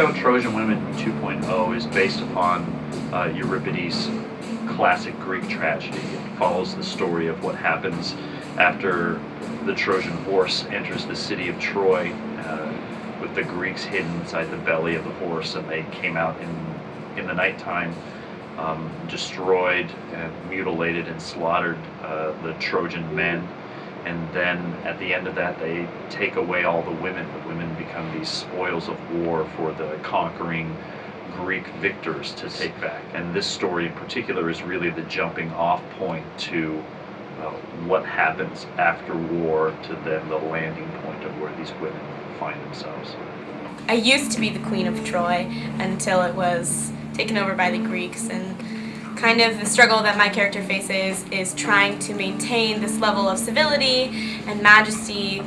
show Trojan Women 2.0 is based upon Euripides' classic Greek tragedy. It follows the story of what happens after the Trojan horse enters the city of Troy with the Greeks hidden inside the belly of the horse, and they came out in the nighttime, destroyed and mutilated and slaughtered the Trojan men. And then at the end of that, they take away all the women. The women become these spoils of war for the conquering Greek victors to take back. And this story in particular is really the jumping off point to what happens after war, to then the landing point of where these women find themselves. I used to be the queen of Troy until it was taken over by the Greeks, and kind of the struggle that my character faces is trying to maintain this level of civility and majesty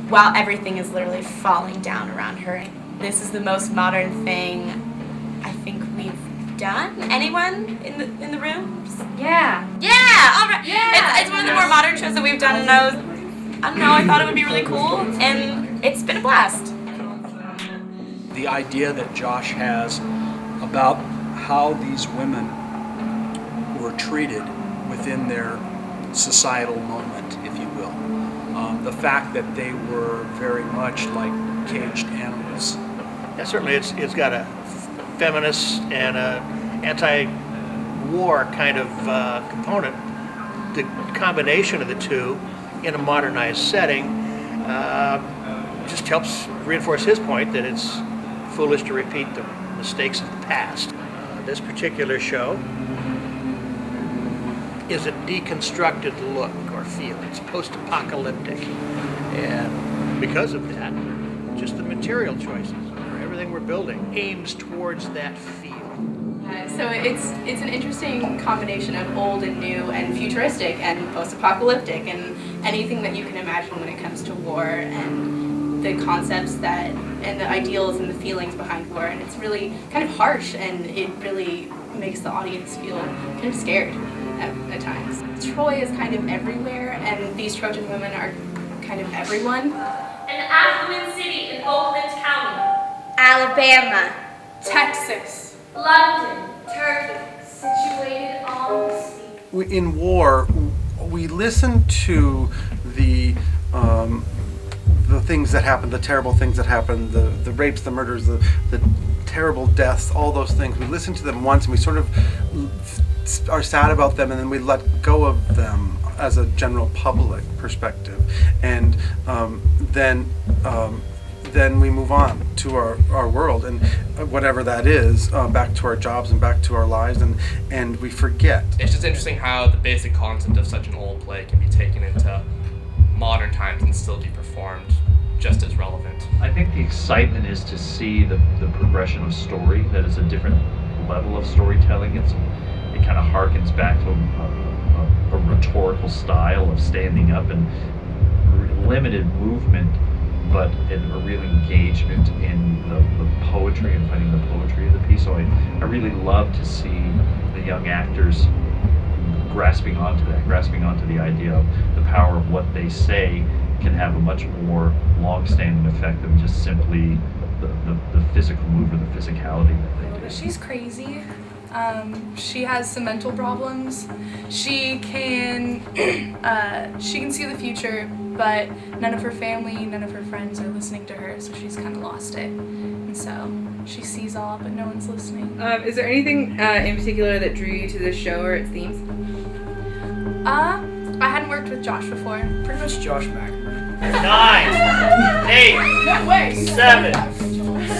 while everything is literally falling down around her. This is the most modern thing I think we've done. Anyone in the room? Yeah. All right. Yeah. It's one of the more modern shows that we've done, and I thought it would be really cool, and it's been a blast. The idea that Josh has about how these women were treated within their societal moment, if you will. The fact that they were very much like caged animals. Yeah, certainly it's got a feminist and a anti-war kind of component. The combination of the two in a modernized setting just helps reinforce his point that it's foolish to repeat the mistakes of the past. This particular show is a deconstructed look or feel. It's post-apocalyptic. And because of that, just the material choices, or everything we're building, aims towards that feel. So it's an interesting combination of old and new and futuristic and post-apocalyptic and anything that you can imagine when it comes to war and the concepts that and the ideals and the feelings behind war. And it's really kind of harsh, and it really makes the audience feel kind of scared at times. Troy is kind of everywhere, and these Trojan women are kind of everyone. An affluent city in Oakland County. Alabama. Texas. London. Turkey. Situated on the sea. In war, we listen to the things that happen, the terrible things that happen, the rapes, the murders, the terrible deaths, all those things. We listen to them once and we sort of are sad about them, and then we let go of them as a general public perspective. And then we move on to our world, and whatever that is, back to our jobs and back to our lives, and we forget. It's just interesting how the basic concept of such an old play can be taken into modern times and still be performed just as relevant. I think the excitement is to see the progression of story, that is a different level of storytelling. It kind of harkens back to a rhetorical style of standing up and limited movement, but a real engagement in the poetry and finding the poetry of the piece. So I really love to see the young actors grasping onto the idea of the power of what they say can have a much more long-standing effect than just simply the physical move or the physicality that they do. She's crazy. She has some mental problems. She can see the future, but none of her family, none of her friends are listening to her, so she's kind of lost it. And so she sees all, but no one's listening. Is there anything in particular that drew you to this show or its themes? I hadn't worked with Josh before. Pretty much Josh Machamer. 9, 8, 7,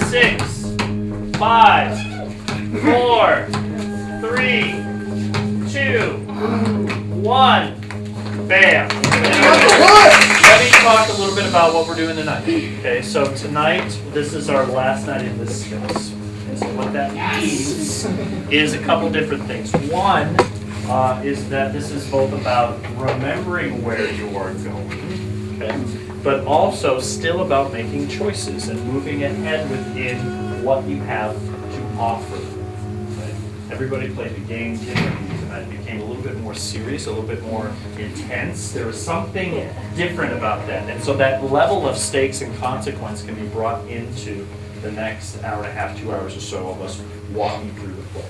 6, 5, 4, 3, 2, 1. Bam. Let me talk a little bit about what we're doing tonight. Okay, so tonight, this is our last night in this space. And so what that means is a couple different things. One is that this is both about remembering where you are going, okay, but also still about making choices and moving ahead within what you have to offer. Right? Everybody played the game differently tonight. It became a little bit more serious, a little bit more intense. There was something different about that. And so that level of stakes and consequence can be brought into the next hour and a half, 2 hours or so of us walking through the play.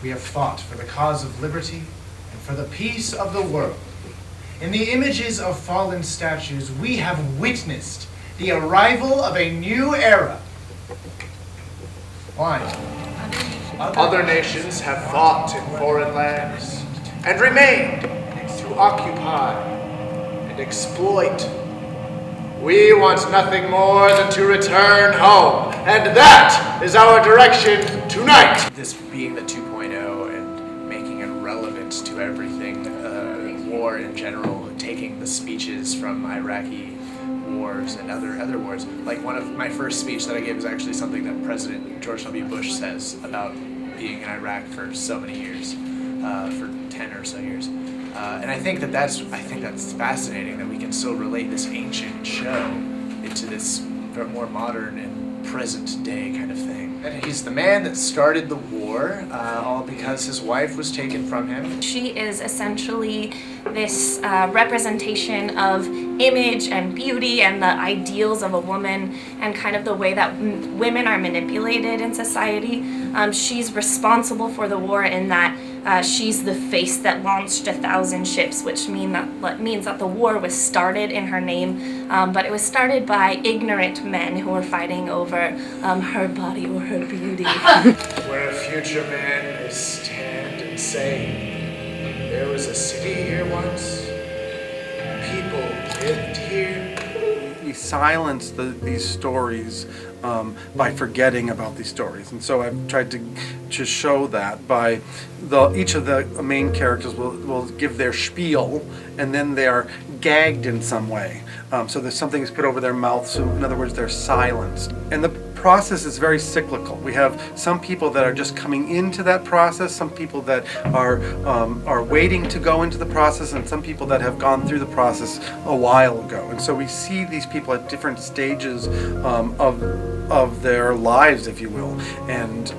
We have fought for the cause of liberty and for the peace of the world. In the images of fallen statues, we have witnessed the arrival of a new era. Why? Other nations have fought in foreign lands and remained to occupy and exploit. We want nothing more than to return home, and that is our direction tonight. This being the 2.0 and making it relevant to everything, war in general, taking the speeches from Iraqi wars and other wars. Like one of my first speech that I gave is actually something that President George W. Bush says about being in Iraq for so many years, for 10 or so years. And I think that's fascinating that we can still relate this ancient show into this more modern and present day kind of thing. And he's the man that started the war, all because his wife was taken from him. She is essentially this representation of image and beauty and the ideals of a woman and kind of the way that women are manipulated in society. She's responsible for the war in that she's the face that launched 1,000 ships, which means that the war was started in her name, but it was started by ignorant men who were fighting over her body or her beauty. Where future men may stand and say, there was a city here once, people lived here. We silence these stories by forgetting about these stories, and so I've tried to show that by each of the main characters will give their spiel, and then they are gagged in some way. So there's something is put over their mouth. So in other words, they're silenced, and the process is very cyclical. We have some people that are just coming into that process, some people that are waiting to go into the process, and some people that have gone through the process a while ago. And so we see these people at different stages of their lives, if you will. And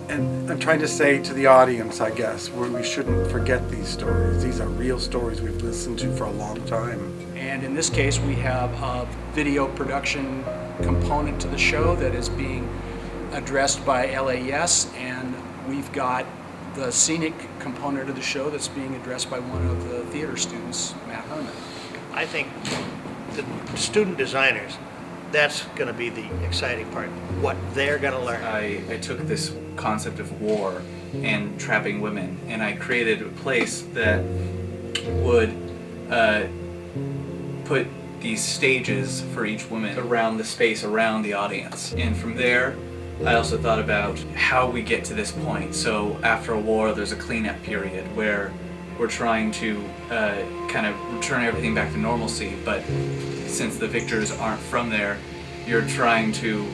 I'm trying to say to the audience, I guess, we shouldn't forget these stories. These are real stories we've listened to for a long time. And in this case, we have a video production component to the show that is being addressed by LAS, and we've got the scenic component of the show that's being addressed by one of the theater students, Machamer. I think the student designers, that's going to be the exciting part, what they're going to learn. I took this concept of war and trapping women, and I created a place that would put these stages for each woman around the space, around the audience. And from there, I also thought about how we get to this point. So after a war, there's a cleanup period where we're trying to kind of return everything back to normalcy, but since the victors aren't from there, you're trying to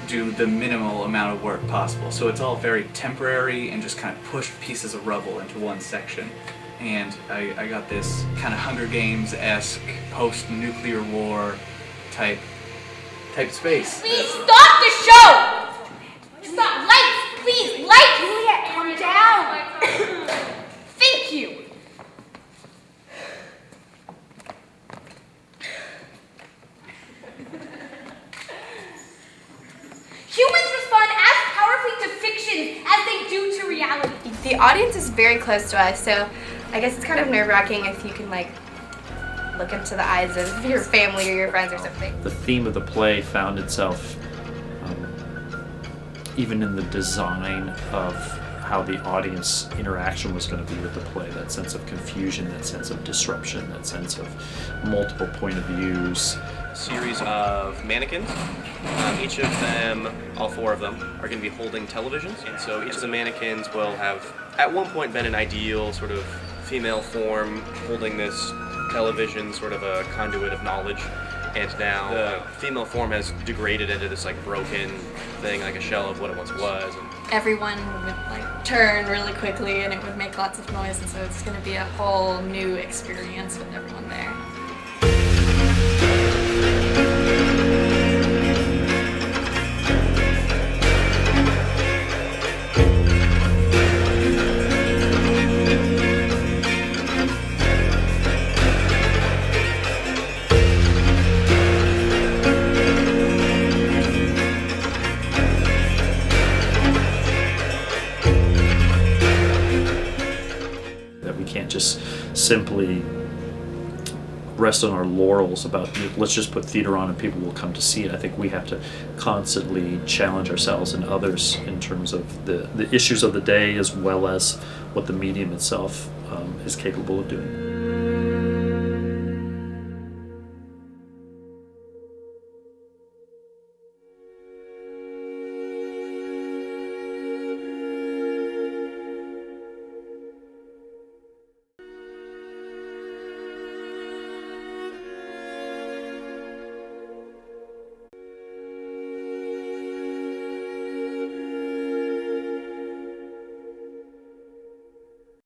do the minimal amount of work possible. So it's all very temporary and just kind of push pieces of rubble into one section. And I got this kind of Hunger Games-esque post-nuclear war type space. Please stop the show! Stop! Lights! Please! Lights! Juliet, calm down! Thank you! Humans respond as powerfully to fiction as they do to reality. The audience is very close to us, so I guess it's kind of nerve-wracking if you can like look into the eyes of your family or your friends or something. The theme of the play found itself even in the design of how the audience interaction was going to be with the play, that sense of confusion, that sense of disruption, that sense of multiple point of views. Series of mannequins. Each of them, all four of them, are going to be holding televisions. And so each of the mannequins will have, at one point, been an ideal sort of female form holding this television, sort of a conduit of knowledge. And now the female form has degraded into this like broken thing, like a shell of what it once was. And everyone would like turn really quickly and it would make lots of noise, and so it's going to be a whole new experience with everyone there. simply rest on our laurels about let's just put theater on and people will come to see it. I think we have to constantly challenge ourselves and others in terms of the issues of the day as well as what the medium itself is capable of doing.